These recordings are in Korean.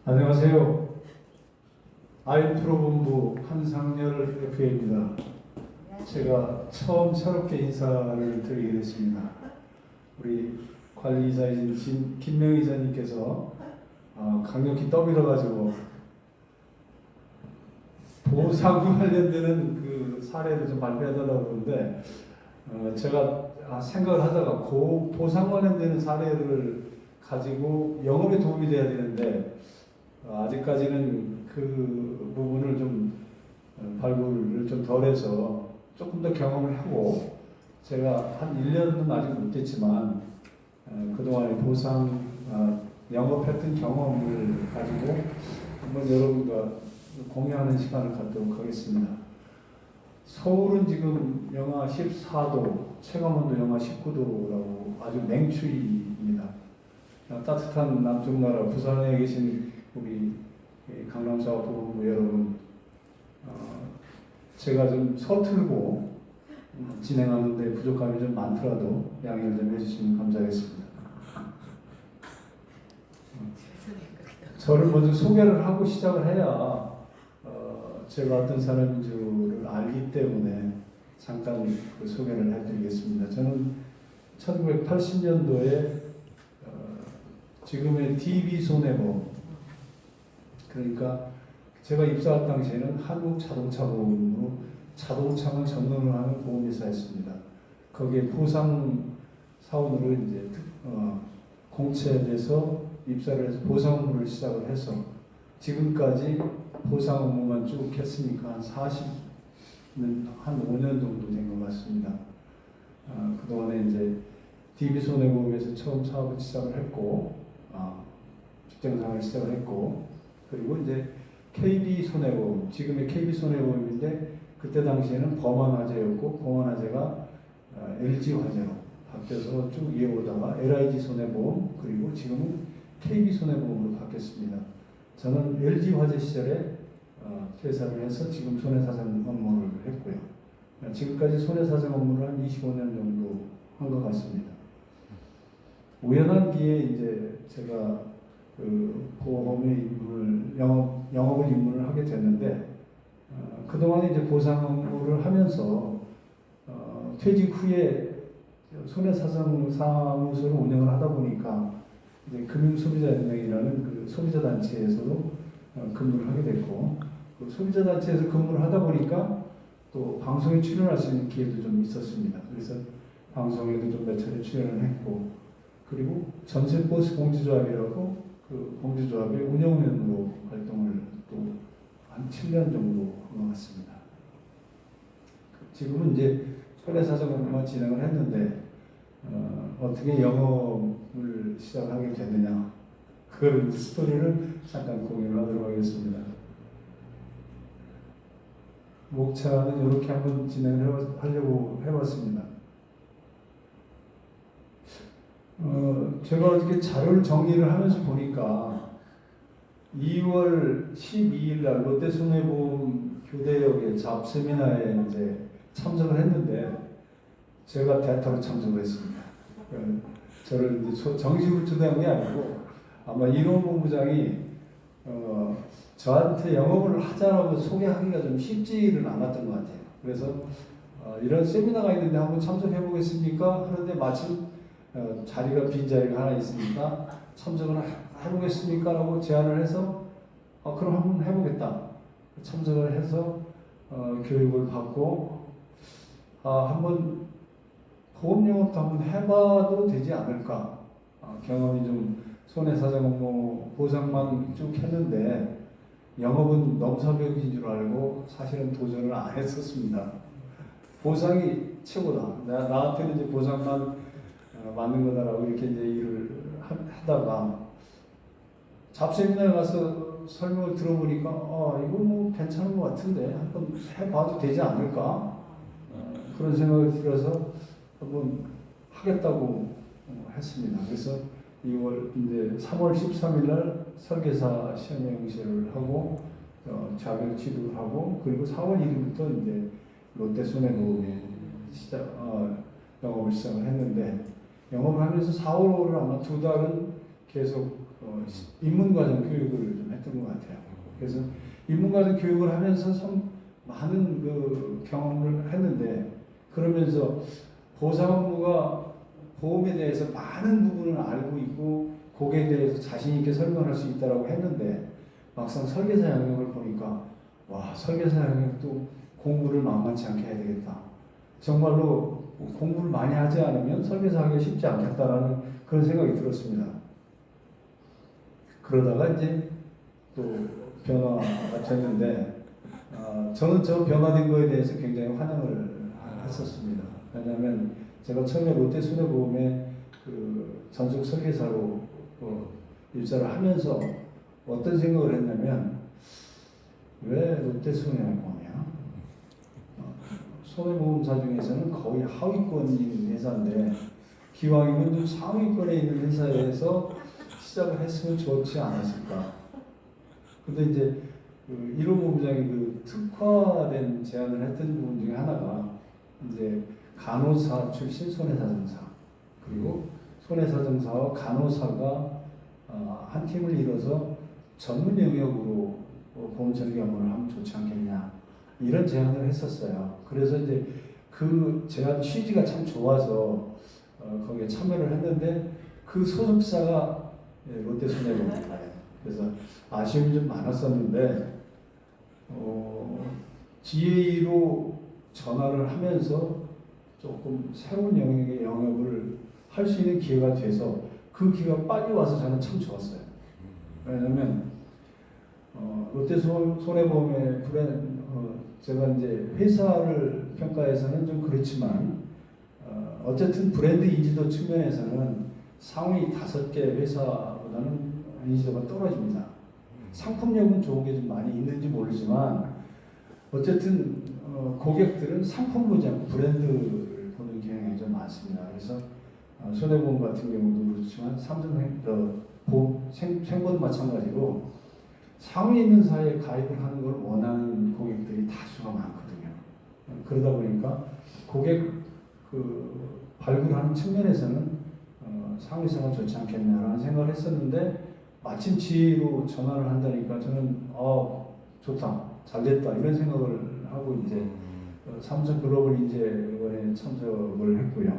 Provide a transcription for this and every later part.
안녕하세요. 아이프로본부 한상열 FA입니다. 제가 처음 새롭게 인사를 드리게 됐습니다. 우리 관리이사이신 김명희 이사님께서 강력히 떠밀어가지고 보상 관련되는 그 사례를 좀 발표해달라고 그러는데 제가 생각을 하다가 보상 관련되는 사례를 가지고 영업에 도움이 돼야 되는데 아직까지는 그 부분을 좀 발굴을 좀 덜해서 조금 더 경험을 하고 제가 한 1년은 아직 못 됐지만 그동안의 보상 영업했던 경험을 가지고 한번 여러분과 공유하는 시간을 갖도록 하겠습니다. 서울은 지금 영하 14도, 체감온도 영하 19도라고 아주 냉추위입니다. 따뜻한 남쪽 나라 부산에 계신 우리 강남사업본부 여러분, 제가 좀 서툴고 진행하는데 부족함이 좀 많더라도 양해를 좀 해주시면 감사하겠습니다. 저를 먼저 소개를 하고 시작을 해야 제가 어떤 사람인 줄을 알기 때문에 잠깐 그 소개를 해드리겠습니다. 저는 1980년도에 지금의 DB손해보험, 그러니까 제가 입사할 당시에는 한국자동차보험으로 자동차만 전문을 하는 보험회사였습니다. 거기에 보상 사원으로 이제 공채돼서 입사를 해서 보상 업무를 시작을 해서 지금까지 보상 업무만 쭉 했으니까 한 5년 정도 된 것 같습니다. 그동안에 이제 DB손해보험에서 처음 사업을 시작을 했고, 직장생활을 시작을 했고, 그리고 이제 KB손해보험, 지금의 KB손해보험인데 그때 당시에는 범한화재였고 범한화재가 LG화재로 바뀌어서 쭉 이어오다가 LIG손해보험, 그리고 지금은 KB손해보험으로 바뀌었습니다. 저는 LG화재 시절에 퇴사를 해서 지금 손해사정 업무를 했고요. 지금까지 손해사정 업무를 한 25년 정도 한 것 같습니다. 우연한 기회에 이제 제가 그 보험의 입문을 영업을 입문을 하게 됐는데 그동안에 이제 보상 업무를 하면서 퇴직 후에 손해사정 사무소를 운영을 하다 보니까 이제 금융소비자연맹이라는 그 소비자 단체에서도 근무를 하게 됐고, 그 소비자 단체에서 근무를 하다 보니까 또 방송에 출연할 수 있는 기회도 좀 있었습니다. 그래서 방송에도 좀 몇 차례 출연을 했고, 그리고 전세버스 공제조합이라고 그 공제조합의 운영위원으로 활동을 또 한 7년 정도 한 것 같습니다. 지금은 이제 손해사정 업무만 진행을 했는데 어떻게 영업을 시작하게 됐느냐, 그걸 스토리를 잠깐 공유를 하도록 하겠습니다. 목차는 이렇게 한번 진행을 하려고 해봤습니다. 제가 어떻게 자료를 정리를 하면서 보니까 2월 12일 날 롯데손해보험 교대역의 잡세미나에 이제 참석을 했는데 제가 대타로 참석을 했습니다. 저를 이제 정식으로 초대한 게 아니고 아마 이론본부장이 저한테 영업을 하자라고 소개하기가 좀 쉽지는 않았던 것 같아요. 그래서 이런 세미나가 있는데 한번 참석해 보겠습니까? 하는데 마침 자리가 빈 자리가 하나 있으니까 참석을 해보겠습니까? 라고 제안을 해서 그럼 한번 해보겠다. 참석을 해서 교육을 받고 한번 보험 영업도 한번 해봐도 되지 않을까. 경험이 좀 손해사정 업무 보상만 쭉 했는데 영업은 넘사벽인 줄 알고 사실은 도전을 안 했었습니다. 보상이 최고다. 나한테는 이제 보상만 맞는 거다라고 이렇게 이제 일을 하다가 잡세미나에 가서 설명을 들어보니까 이거 뭐 괜찮은 것 같은데 한번 해봐도 되지 않을까, 그런 생각이 들어서 한번 하겠다고 했습니다. 그래서 3월 13일 날 설계사 시험행시를 하고 자격 취득을 하고, 그리고 4월 1일부터 이제 롯데손해보험에 영업을 시작을 했는데, 영업을 하면서 4월, 5월 아마 2달은 계속 입문과정 교육을 좀 했던 것 같아요. 그래서 입문과정 교육을 하면서 참 많은 그 경험을 했는데, 그러면서 보상업무가 보험에 대해서 많은 부분을 알고 있고 고객에 대해서 자신 있게 설명할 수 있다라고 했는데, 막상 설계사 영역을 보니까 와, 설계사 영역도 공부를 만만치 않게 해야 되겠다. 정말로 공부를 많이 하지 않으면 설계사 하기가 쉽지 않겠다라는 그런 생각이 들었습니다. 그러다가 이제 또 변화가 됐는데, 저는 저 변화된 거에 대해서 굉장히 환영을 했었습니다. 왜냐하면 제가 처음에 롯데손해보험에 그 전속 설계사로 입사를 하면서 어떤 생각을 했냐면, 왜 롯데손해보험이야? 손해보험사 중에서는 거의 하위권인 회사인데 기왕이면 좀 상위권에 있는 회사에서 시작을 했으면 좋지 않았을까. 근데 이제 그 1호 본부장이 그 특화된 제안을 했던 부분 중에 하나가 이제 간호사 출신 손해사정사, 그리고 손해사정사와 간호사가 한 팀을 이뤄서 전문 영역으로 보험처리 업무를 하면 좋지 않겠냐, 이런 제안을 했었어요. 그래서 이제 그 제안 취지가 참 좋아서 거기에 참여를 했는데, 그 소속사가 롯데손해보험이에요. 그래서 아쉬움이 좀 많았었는데, GA로 전화를 하면서 조금 새로운 영역의 영역을 할 수 있는 기회가 돼서 그 기회가 빨리 와서 저는 참 좋았어요. 왜냐면 롯데손해보험의 제가 이제 회사를 평가해서는 좀 그렇지만 어쨌든 브랜드 인지도 측면에서는 상위 5개 회사보다는 인지도가 떨어집니다. 상품력은 좋은 게 좀 많이 있는지 모르지만 어쨌든 고객들은 상품보지 않고 브랜드를 보는 경향이 좀 많습니다. 그래서 손해보험 같은 경우도 그렇지만 생보도 마찬가지로 상위에 있는 사회에 가입을 하는 걸 원하는 고객들이 다수가 많거든요. 그러다 보니까 고객 발굴하는 측면에서는 상위사가 좋지 않겠냐라는 생각을 했었는데, 마침 지혜로 전화를 한다니까 저는 좋다, 잘됐다, 이런 생각을 하고 이제 삼성 글로벌 인재원에 참석을 했고요.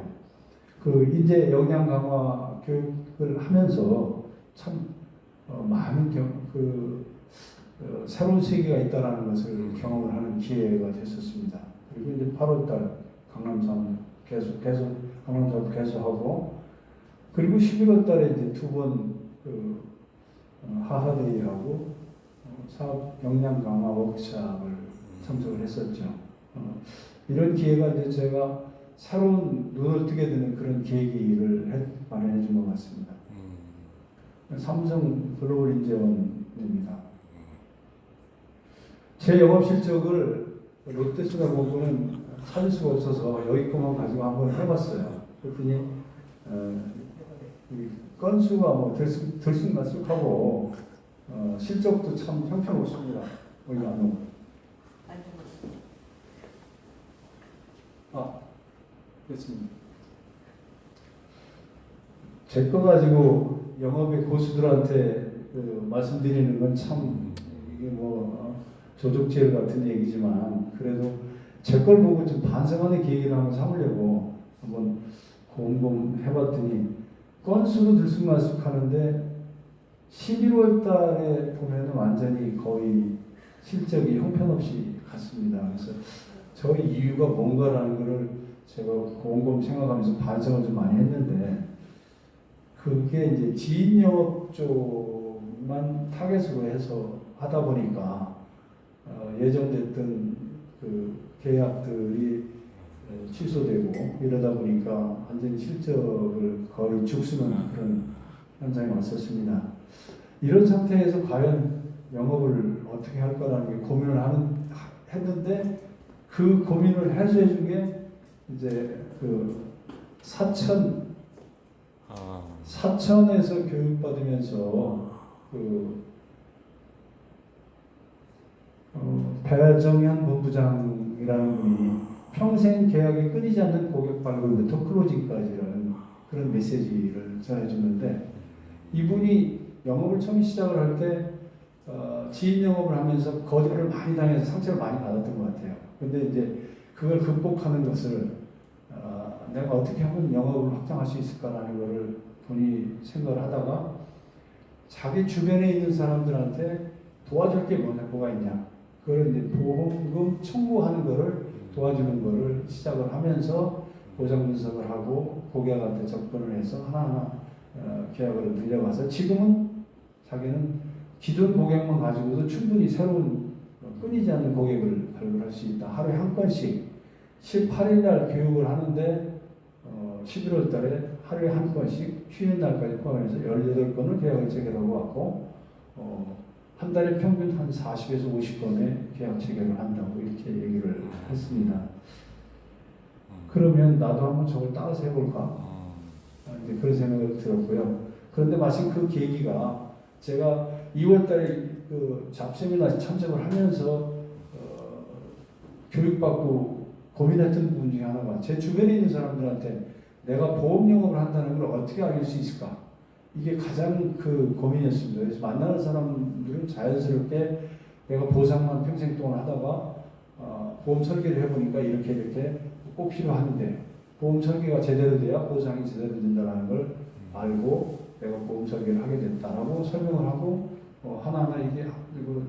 그 인재 역량 강화 교육을 하면서 참 많은 새로운 세계가 있다라는 것을 경험을 하는 기회가 됐었습니다. 그리고 이제 8월달 강남사무 계속 강남사무 개소하고, 그리고 11월달에 이제 2번 하하데이하고 사업 역량 강화 워크숍을 참석을 했었죠. 이런 기회가 이제 제가 새로운 눈을 뜨게 되는 그런 계기를 마련해 준 것 같습니다. 삼성 글로벌 인재원입니다. 제 영업 실적을 롯데손해보험은 찾을 수가 없어서 여기 것만 가지고 한번 해봤어요. 그랬더니 건수가 뭐 들쑥날쑥하고 실적도 참 형편없습니다. 여기가 안 오고. 그렇습니다. 제 거 가지고 영업의 고수들한테 말씀드리는 건 참 이게 조족질 같은 얘기지만, 그래도 제 걸 보고 좀 반성하는 계기를 한번 삼으려고 한번 곰곰해봤더니 건수도 들쑥날쑥하는데 11월 달에 보면 완전히 거의 실적이 형편없이 갔습니다. 그래서 저의 이유가 뭔가라는 거를 제가 곰곰 생각하면서 반성을 좀 많이 했는데, 그게 이제 지인 영업 쪽만 타겟으로 해서 하다 보니까 예정됐던 그 계약들이 취소되고 이러다 보니까 완전히 실적을 거의 죽쓰는 그런 현상이 왔었습니다. 이런 상태에서 과연 영업을 어떻게 할 거라는 게 고민을 했는데, 그 고민을 해소해 준 게 이제 사천에서 교육받으면서 배정현 본부장이라는 분이 평생 계약이 끊이지 않는 고객 발굴부터 클로징까지라는 그런 메시지를 전해주는데, 이분이 영업을 처음 시작을 할 때 지인 영업을 하면서 거절을 많이 당해서 상처를 많이 받았던 것 같아요. 근데 이제 그걸 극복하는 것을 내가 어떻게 하면 영업을 확장할 수 있을까라는 것을 본인이 생각을 하다가 자기 주변에 있는 사람들한테 도와줄 게 뭐가 있냐. 그걸 이제 보험금 청구하는 거를 도와주는 거를 시작을 하면서 보장 분석을 하고 고객한테 접근을 해서 하나하나 계약을 늘려가서 지금은 자기는 기존 고객만 가지고도 충분히 새로운 끊이지 않는 고객을 발굴할 수 있다. 하루에 한 건씩 18일 날 교육을 하는데 11월 달에 하루에 한 건씩 쉬는 날까지 포함해서 18건을 계약을 체결하고 왔고 한 달에 평균 한 40에서 50건의 계약 체결을 한다고 이렇게 얘기를 했습니다. 그러면 나도 한번 저걸 따라서 해볼까? 이제 그런 생각이 들었고요. 그런데 마침 그 계기가 제가 2월 달에 그 잡세미나 참석을 하면서 교육받고 고민했던 부분 중에 하나가 제 주변에 있는 사람들한테 내가 보험 영업을 한다는 걸 어떻게 알릴 수 있을까? 이게 가장 그 고민이었습니다. 그래서 만나는 사람들은 자연스럽게 내가 보상만 평생 동안 하다가 보험 설계를 해보니까 이렇게 꼭 필요한데 보험 설계가 제대로 돼야 보상이 제대로 된다는 걸 알고 내가 보험 설계를 하게 됐다라고 설명을 하고 하나하나 이게 그리고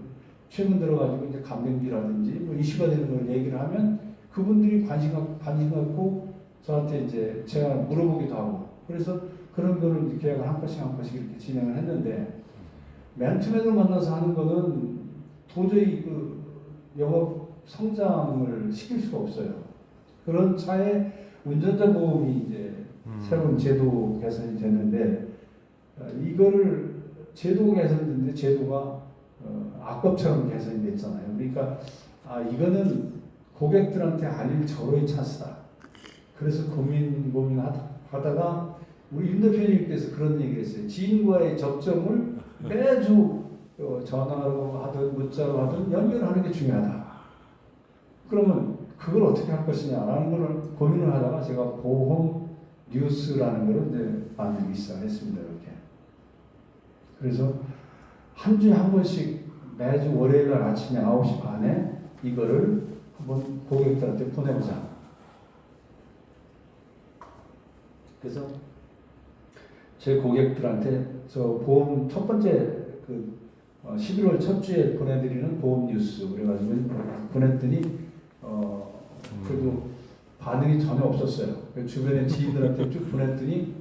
최근 들어가지고 이제 감염기라든지 뭐 이슈가 되는 걸 얘기를 하면 그분들이 관심 갖고 저한테 이제 제가 물어보기도 하고 그래서 그런 거를 이제 계약을 한 건씩 한 건씩 이렇게 진행을 했는데 맨투맨을 만나서 하는 거는 도저히 그 영업 성장을 시킬 수가 없어요. 그런 차에 운전자 보험이 이제 새로운 제도 개선이 됐는데 이거를 제도 개선됐는데 제도가 악법처럼 개선이 됐잖아요. 그러니까 이거는 고객들한테 알릴 절호의 찬스다. 그래서 고민하다가 우리 윤 대표님께서 그런 얘기를 했어요. 지인과의 접점을 매주 전화로 하든 문자로 하든 연결하는 게 중요하다. 그러면 그걸 어떻게 할 것이냐라는 걸 고민을 하다가 제가 보험 뉴스라는 걸 이제 만들기 시작했습니다. 이렇게. 그래서 한 주에 한 번씩 매주 월요일 날 아침에 9시 반에 이거를 한번 고객들한테 보내보자. 그래서 제 고객들한테 저 보험 첫 번째 11월 첫 주에 보내드리는 보험 뉴스 그래가지고 보냈더니 그래도 반응이 전혀 없었어요. 주변에 지인들한테 쭉 보냈더니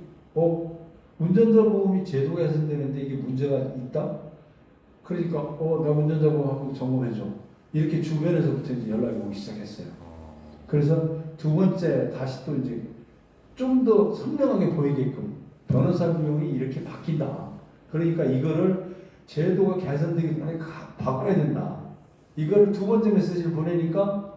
운전자 보험이 제도가 개선되는데 이게 문제가 있다? 그러니까 나 운전자 보험하고 점검해줘. 이렇게 주변에서부터 이제 연락이 오기 시작했어요. 그래서 두 번째 다시 또 이제 좀 더 선명하게 보이게끔 변호사 비용이 이렇게 바뀐다. 그러니까 이거를 제도가 개선되기 전에 바꿔야 된다. 이거를 두 번째 메시지를 보내니까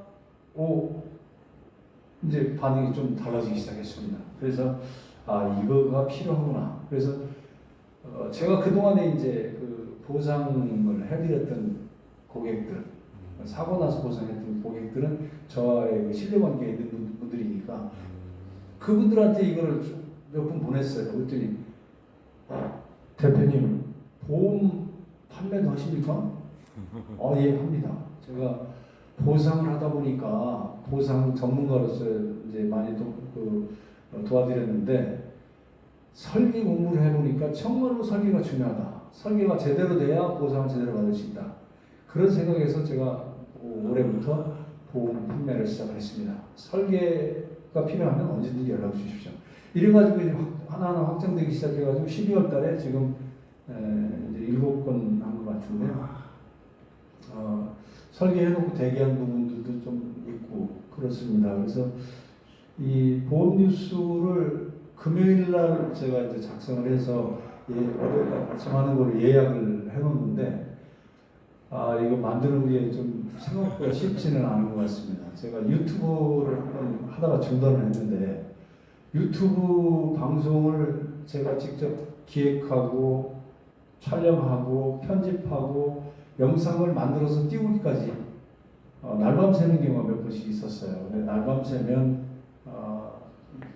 이제 반응이 좀 달라지기 시작했습니다. 그래서 이거가 필요하구나. 그래서 제가 그 동안에 이제 그 보상을 해드렸던 고객들, 사고 나서 보상했던 고객들은 저와의 그 신뢰관계에 있는 분들이니까 그분들한테 이거를 몇 분 보냈어요. 그랬더니 대표님 보험 판매도 하십니까? 예, 합니다. 제가 보상을 하다 보니까 보상 전문가로서 이제 많이 도와드렸는데 설계 공부를 해보니까 정말로 설계가 중요하다. 설계가 제대로 돼야 보상을 제대로 받을 수 있다. 그런 생각에서 제가 올해부터 보험 판매를 시작을 했습니다. 설계가 필요하면 언제든지 연락 주십시오. 이래가지고 이제 하나하나 확장되기 시작해가지고 12월 달에 지금 이제 7건 한 것 같은데 설계해놓고 대기한 부분들도 좀 있고 그렇습니다. 그래서 이 보험 뉴스를 금요일 날 제가 이제 작성을 해서 월요일 날 발송하는 걸로 예약을 해놓는데 이거 만드는 게 좀 생각보다 쉽지는 않은 것 같습니다. 제가 유튜브를 한번 하다가 중단을 했는데 유튜브 방송을 제가 직접 기획하고 촬영하고 편집하고 영상을 만들어서 띄우기까지 날밤 새는 경우가 몇 번씩 있었어요. 근데 날밤 새면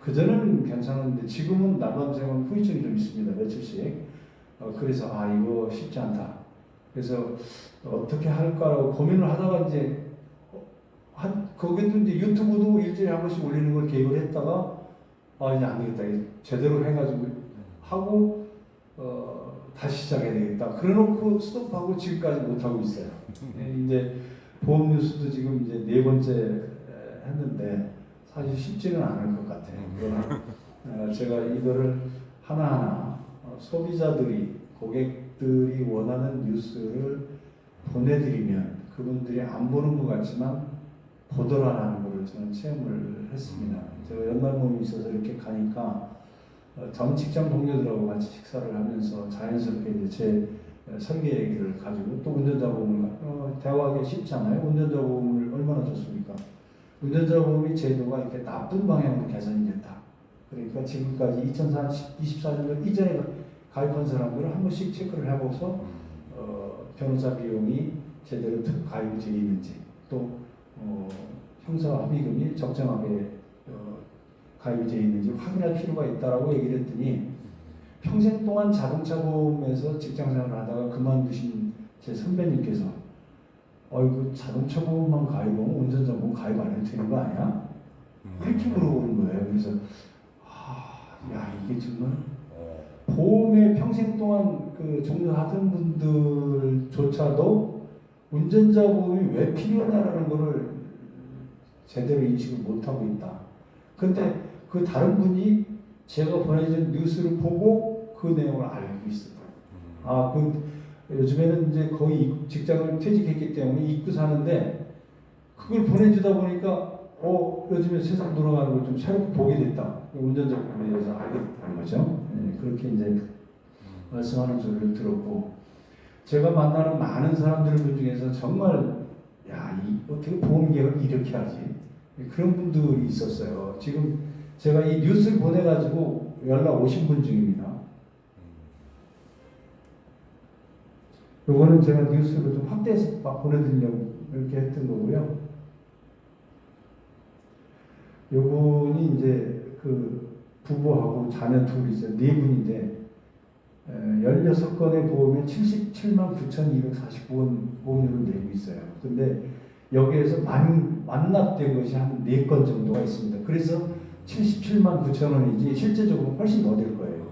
그전에는 괜찮았는데 지금은 날밤 새면 후유증이 좀 있습니다. 며칠씩. 그래서 이거 쉽지 않다. 그래서 어떻게 할까라고 고민을 하다가 이제 거기도 이제 유튜브도 일주일에 한 번씩 올리는 걸 계획을 했다가 이제 안 되겠다. 제대로 해가지고 하고 다시 시작해야 되겠다. 그래놓고 스톱하고 지금까지 못 하고 있어요. 이제 보험 뉴스도 지금 이제 4번째 했는데 사실 쉽지는 않을 것 같아요. 그러나 제가 이거를 하나하나 소비자들이 고객들이 원하는 뉴스를 보내드리면 그분들이 안 보는 것 같지만 보더라라는 것을 저는 체험을 했습니다. 제가 연말 모임이 있어서 이렇게 가니까 전 직장 동료들하고 같이 식사를 하면서 자연스럽게 이제 제 설계 얘기를 가지고 또 운전자 보험을 대화하기 쉽잖아요. 운전자 보험을 얼마나 좋습니까? 운전자 보험의 제도가 이렇게 나쁜 방향으로 개선이 됐다. 그러니까 지금까지 2024년 이전에 가입한 사람들은 한 번씩 체크를 해보서 변호사 비용이 제대로 가입이 되어 있는지 또 형사 합의금이 적정하게 가입이 되어 있는지 확인할 필요가 있다라고 얘기를 했더니 평생 동안 자동차 보험에서 직장생활을 하다가 그만두신 제 선배님께서 이거 자동차 보험만 가입하면 운전자 보험 가입 안 해도 되는 거 아니야? 이렇게 물어보는 거예요. 그래서 이게 정말 보험에 평생 동안 종사하던 분들조차도 운전자 보험이 왜 필요하냐라는 거를 제대로 인식을 못하고 있다. 근데 그 다른 분이 제가 보내준 뉴스를 보고 그 내용을 알고 있어요. 요즘에는 이제 거의 직장을 퇴직했기 때문에 잊고 사는데 그걸 보내주다 보니까 요즘에 세상 돌아가는 걸 좀 새롭게 보게 됐다. 운전자 보험에 대해서 알게 됐다는 거죠. 그렇게 이제 말씀하는 소리를 들었고 제가 만나는 많은 사람들 중에서 정말 어떻게 보험 계약을 이렇게 하지? 그런 분들이 있었어요. 지금 제가 이 뉴스를 보내가지고 연락 오신 분 중입니다. 요거는 제가 뉴스를 좀 확대해서 막 보내드리려고 이렇게 했던 거고요. 요분이 이제 부부하고 자녀 둘이 있어요. 4분인데 16건의 보험에 77만 9,249원 보험료를 내고 있어요. 근데 여기에서 완납된 것이 한 4건 정도가 있습니다. 그래서 77만 9천 원이지 실제적으로 훨씬 더 될 거예요.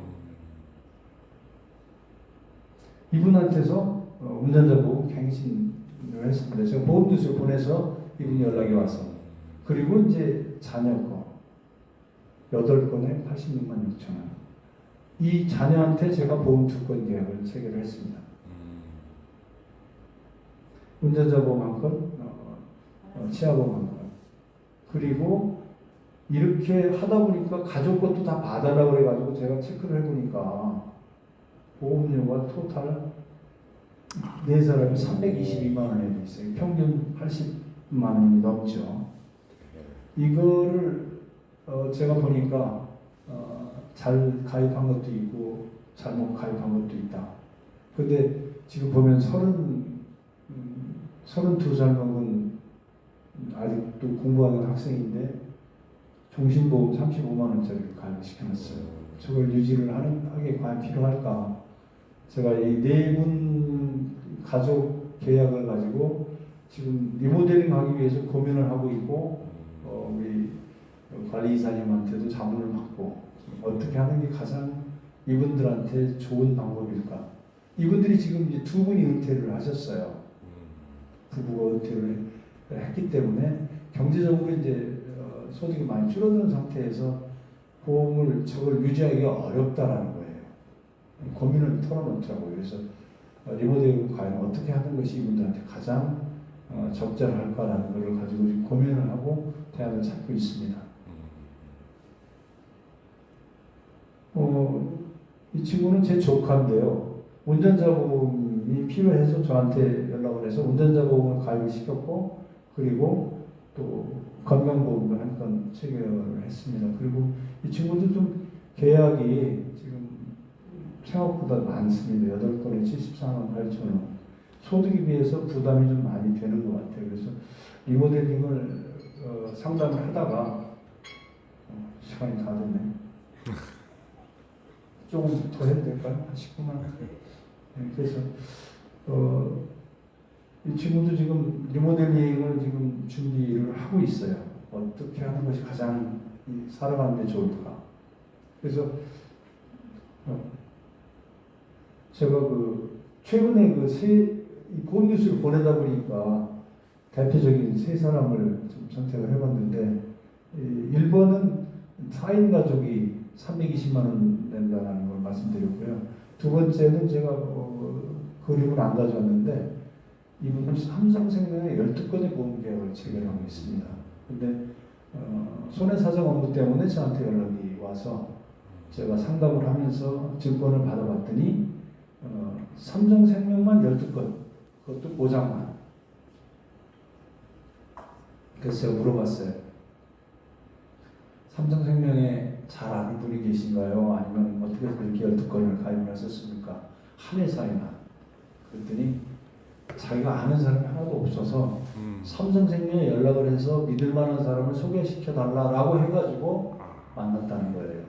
이분한테서 운전자 보험 갱신을 했습니다. 제가 보험 뉴스를 보내서 이분이 연락이 와서 그리고 이제 자녀 거 8건에 86만 6천 원. 이 자녀한테 제가 보험 2건 계약을 체결을 했습니다. 운전자 보험 1건, 치아 보험 1건. 그리고 이렇게 하다 보니까 가족 것도 다 봐달라고 그래가지고 제가 체크를 해보니까 보험료가 토탈 4사람이 322만 원에 있어요. 평균 80만 원이 넘죠. 이거를 제가 보니까 잘 가입한 것도 있고 잘못 가입한 것도 있다. 근데 지금 보면 32살 먹은 아직도 공부하는 학생인데 종신보험 35만 원짜리를 가입시켜놨어요. 저걸 유지를 하게 과연 필요할까? 제가 이 4분 가족 계약을 가지고 지금 리모델링 하기 위해서 고민을 하고 있고 우리 관리이사님한테도 자문을 받고 어떻게 하는 게 가장 이분들한테 좋은 방법일까? 이분들이 지금 이제 2분이 은퇴를 하셨어요. 부부가 은퇴를 했기 때문에 경제적으로 이제 소득이 많이 줄어드는 상태에서 보험을 저걸 유지하기가 어렵다라는 거예요. 고민을 털어놓더라고요. 그래서 리모델링 과연 어떻게 하는 것이 이분들한테 가장 적절할까라는 것을 가지고 지금 고민을 하고 대안을 찾고 있습니다. 이 친구는 제 조카인데요. 운전자 보험이 필요해서 저한테 연락을 해서 운전자 보험을 가입을 시켰고 그리고 또 건강보험도 한 건 체결을 했습니다. 그리고 이 친구도 좀 계약이 지금 생각보다 많습니다. 8건에 74만 8천 원. 소득에 비해서 부담이 좀 많이 되는 것 같아요. 그래서 리모델링을 상담을 하다가 시간이 다 됐네. 조금 더 해도 될까요? 한 19만 원. 그래서 이 친구도 지금 리모델링을 지금 준비를 하고 있어요. 어떻게 하는 것이 가장 살아가는 데 좋을까. 그래서 제가 최근에 보험 뉴스를 보내다 보니까 대표적인 세 사람을 좀 선택을 해봤는데, 1번은 4인 가족이 320만 원 낸다는 걸 말씀드렸고요. 두 번째는 제가 그림을 안 가져왔는데, 이분은 삼성생명에 12건의 보험 계약을 체결하고 있습니다. 근데 손해사정 업무 때문에 저한테 연락이 와서 제가 상담을 하면서 증권을 받아봤더니 삼성생명만 12건, 그것도 보장만. 그래서 제가 물어봤어요. 삼성생명에 잘 아는 분이 계신가요? 아니면 어떻게 해서 이렇게 12건을 가입을 하셨습니까? 한 회사에만. 그랬더니 자기가 아는 사람이 하나도 없어서 삼성생명에 연락을 해서 믿을 만한 사람을 소개시켜 달라고 해가지고 만났다는 거예요.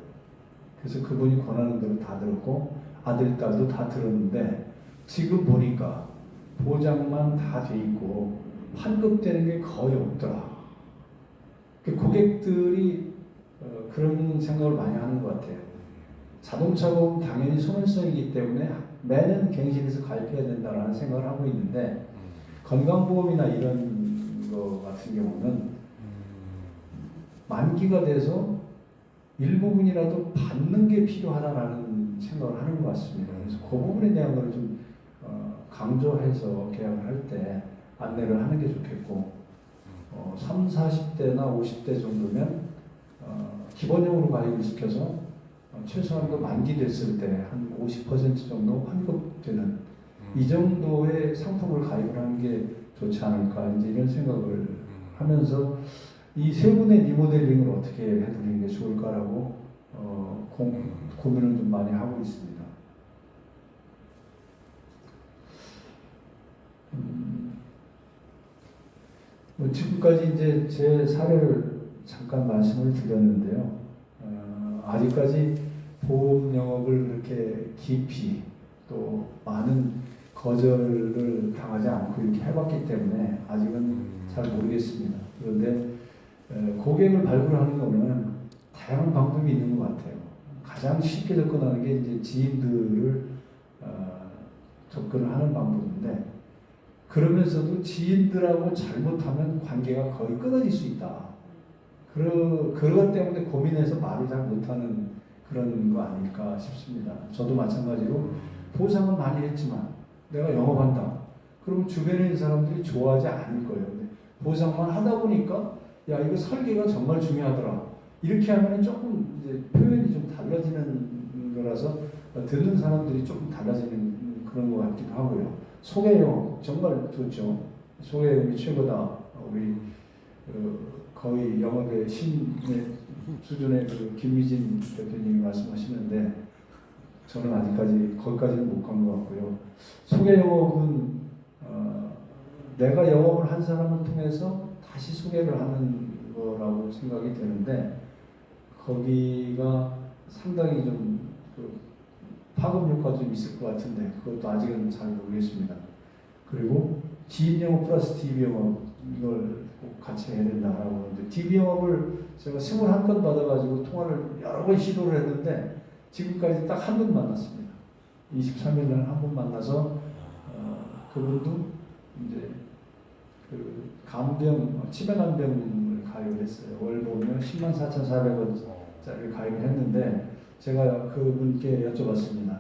그래서 그분이 권하는 대로 다 들었고 아들, 딸도 다 들었는데 지금 보니까 보장만 다 돼 있고 환급되는 게 거의 없더라. 고객들이 그런 생각을 많이 하는 것 같아요. 자동차 보험 당연히 소멸성이기 때문에 매년 갱신해서 가입해야 된다는 생각을 하고 있는데, 건강보험이나 이런 거 같은 경우는 만기가 돼서 일부분이라도 받는 게 필요하다라는 생각을 하는 것 같습니다. 그래서 그 부분에 대한 걸 좀 강조해서 계약을 할 때 안내를 하는 게 좋겠고, 30, 40대나 50대 정도면 기본형으로 가입을 시켜서 최소한도 만기 됐을 때 한 50% 정도 환급되는 이 정도의 상품을 가입을 하는 게 좋지 않을까, 이제 이런 생각을 하면서 이 세 분의 리모델링을 어떻게 해드리는 게 좋을까라고 고민을 좀 많이 하고 있습니다. 지금까지 이제 제 사례를 잠깐 말씀을 드렸는데요. 아직까지 보험 영업을 그렇게 깊이 또 많은 거절을 당하지 않고 이렇게 해봤기 때문에 아직은 잘 모르겠습니다. 그런데 고객을 발굴하는 거는 다양한 방법이 있는 것 같아요. 가장 쉽게 접근하는 게 이제 지인들을 접근을 하는 방법인데, 그러면서도 지인들하고 잘못하면 관계가 거의 끊어질 수 있다. 그것 때문에 고민해서 말을 잘 못하는 그런 거 아닐까 싶습니다. 저도 마찬가지로 보상은 많이 했지만 내가 영업한다. 그러면 주변에 있는 사람들이 좋아하지 않을 거예요. 보상만 하다 보니까 야, 이거 설계가 정말 중요하더라. 이렇게 하면 조금 이제 표현이 좀 달라지는 거라서 듣는 사람들이 조금 달라지는 그런 것 같기도 하고요. 소개 영업 정말 좋죠. 소개 영업이 최고다. 우리 거의 영업의 신의 수준의 김미진 대표님이 말씀하시는데 저는 아직까지 거기까지는 못 간 것 같고요. 소개 영업은 내가 영업을 한 사람을 통해서 다시 소개를 하는 거라고 생각이 되는데, 거기가 상당히 좀 파급 효과도 좀 있을 것 같은데 그것도 아직은 잘 모르겠습니다. 그리고 지인 영업 플러스 DB 영업, 이걸 꼭 같이 해야 된다라고 하는데, DB 영업을 제가 21건 받아가지고 통화를 여러 번 시도를 했는데 지금까지 딱 한 번 만났습니다. 23일 날 한 번 만나서 그분도 이제 치매간병을 가입을 했어요. 월 보면 104,400원짜리를 가입을 했는데 제가 그분께 여쭤봤습니다.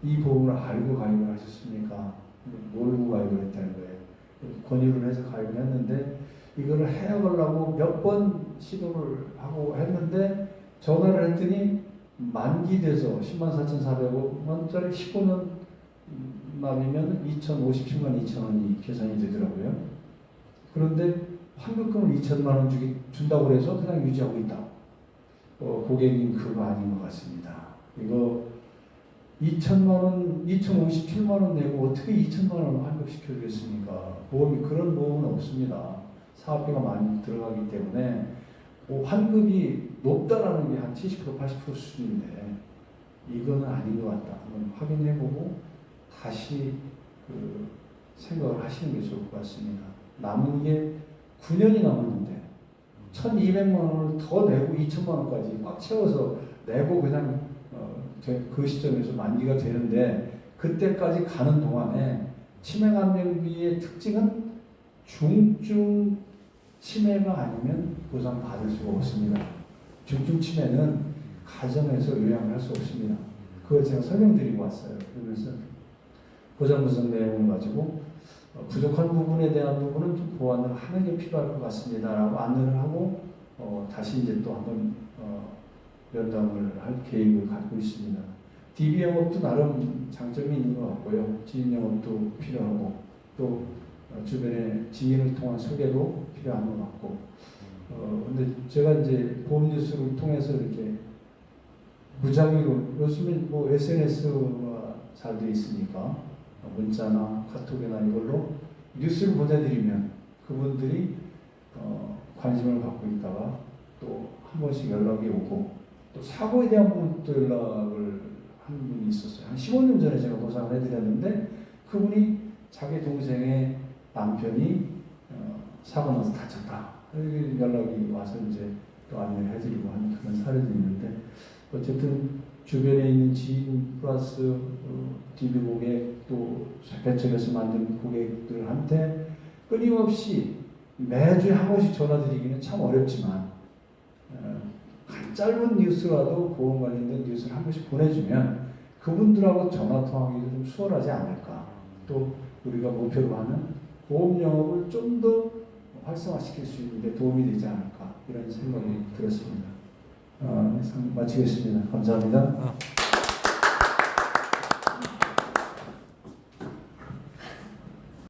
이 보험을 알고 가입을 하셨습니까? 모르고 가입을 했다는 거예요. 권유를 해서 가입을 했는데 이거를 해보려고 몇 번 시도를 하고 했는데 전화를 했더니 만기돼서 104,400원짜리 15년 납이면 2,057만 2천원이 계산이 되더라고요. 그런데 환급금을 2천만 원 준다고 해서 그냥 유지하고 있다. 고객님 그거 아닌 것 같습니다. 이거 2천만 원, 2,057만 원 내고 어떻게 2천만 원 환급시켜주겠습니까? 보험이 그런 보험은 없습니다. 사업비가 많이 들어가기 때문에 환급이 높다라는 게 한 70% 80% 수준인데 이거는 아닌 것 같다. 한번 확인해보고 다시 그 생각을 하시는 게 좋을 것 같습니다. 남은 게 9년이 남았는데 1,200만 원을 더 내고 2천만 원까지 꽉 채워서 내고 그냥 그 시점에서 만기가 되는데 그때까지 가는 동안에 치매감염비의 특징은 중증 치매가 아니면 보상받을 수가 없습니다. 중증 치매는 가정에서 요양을 할 수 없습니다. 그걸 제가 설명드리고 왔어요. 그러면서 보장 분석 내용을 가지고 부족한 부분에 대한 부분은 좀 보완을 하는 게 필요할 것 같습니다라고 안내를 하고 다시 이제 또 한번 면담을 할 계획을 갖고 있습니다. DB 영업도 나름 장점이 있는 것 같고요. 지인 영업도 필요하고 또 주변에 지인을 통한 소개도 필요한 것 같고 근데 제가 이제 보험 뉴스를 통해서 이렇게 무작위로 요즘에 뭐 SNS가 잘 돼 있으니까 문자나 카톡이나 이걸로 뉴스를 보내드리면 그분들이 관심을 갖고 있다가 또 한 번씩 연락이 오고 또 사고에 대한 부분도 연락을 한 분이 있었어요. 한 15년 전에 제가 보상을 해드렸는데 그분이 자기 동생의 남편이 사고 나서 다쳤다. 연락이 와서 이제 또 안내를 해드리고 하는 그런 사례도 있는데 어쨌든 주변에 있는 지인 플러스 DB 고객 또 배척해서 만든 고객들한테 끊임없이 매주에 한 번씩 전화드리기는 참 어렵지만 짧은 뉴스라도 보험 관련된 뉴스를 한 번씩 보내주면 그분들하고 전화 통화하기도 좀 수월하지 않을까. 또 우리가 목표로 하는 보험 영업을 좀 더 활성화시킬 수 있는데 도움이 되지 않을까 이런 생각이 들었습니다. 마치겠습니다. 감사합니다.